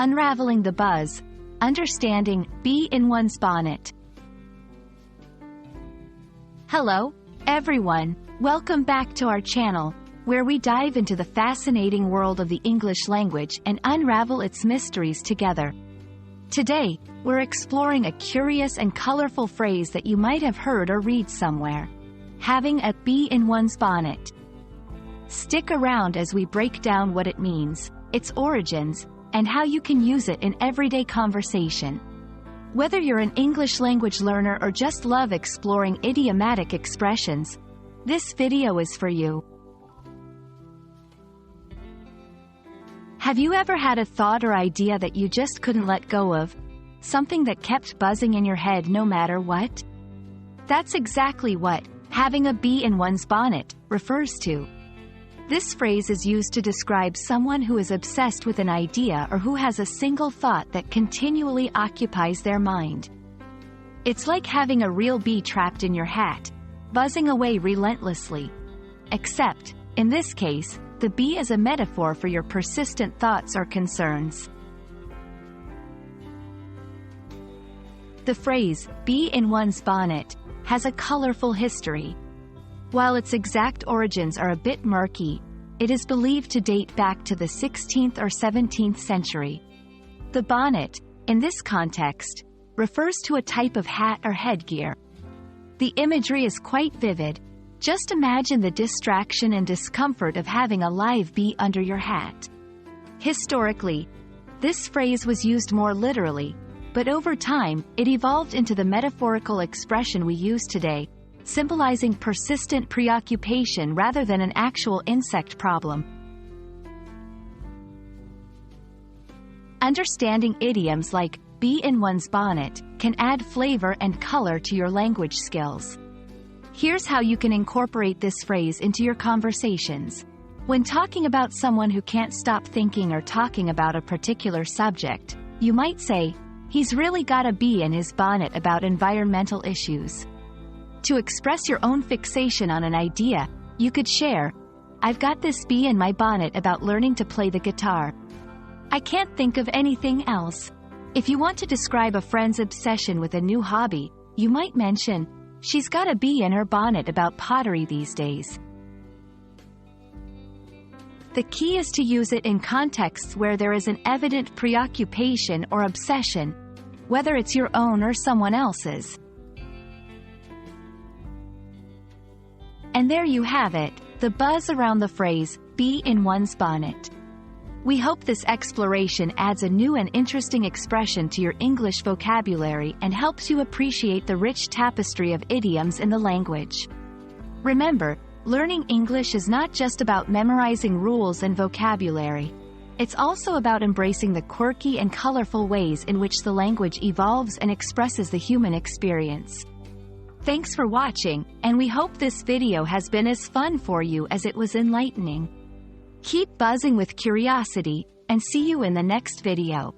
Unraveling the Buzz, Understanding Bee in One's Bonnet. Hello, everyone. Welcome back to our channel, where we dive into the fascinating world of the English language and unravel its mysteries together. Today, we're exploring a curious and colorful phrase that you might have heard or read somewhere: having a bee in one's bonnet. Stick around as we break down what it means, its origins, and how you can use it in everyday conversation. Whether you're an English language learner or just love exploring idiomatic expressions, this video is for you. Have you ever had a thought or idea that you just couldn't let go of? Something that kept buzzing in your head no matter what? That's exactly what having a bee in one's bonnet refers to. This phrase is used to describe someone who is obsessed with an idea or who has a single thought that continually occupies their mind. It's like having a real bee trapped in your hat, buzzing away relentlessly. Except, in this case, the bee is a metaphor for your persistent thoughts or concerns. The phrase, bee in one's bonnet, has a colorful history. While its exact origins are a bit murky, it is believed to date back to the 16th or 17th century. The bonnet, in this context, refers to a type of hat or headgear. The imagery is quite vivid. Just imagine the distraction and discomfort of having a live bee under your hat. Historically, this phrase was used more literally, but over time, it evolved into the metaphorical expression we use today, symbolizing persistent preoccupation rather than an actual insect problem. Understanding idioms like bee in one's bonnet can add flavor and color to your language skills. Here's how you can incorporate this phrase into your conversations. When talking about someone who can't stop thinking or talking about a particular subject, you might say, "He's really got a bee in his bonnet about environmental issues." To express your own fixation on an idea, you could share, "I've got this bee in my bonnet about learning to play the guitar. I can't think of anything else." If you want to describe a friend's obsession with a new hobby, you might mention, "She's got a bee in her bonnet about pottery these days." The key is to use it in contexts where there is an evident preoccupation or obsession, whether it's your own or someone else's. And there you have it, the buzz around the phrase, bee in one's bonnet. We hope this exploration adds a new and interesting expression to your English vocabulary and helps you appreciate the rich tapestry of idioms in the language. Remember, learning English is not just about memorizing rules and vocabulary. It's also about embracing the quirky and colorful ways in which the language evolves and expresses the human experience. Thanks for watching, and we hope this video has been as fun for you as it was enlightening. Keep buzzing with curiosity, and see you in the next video.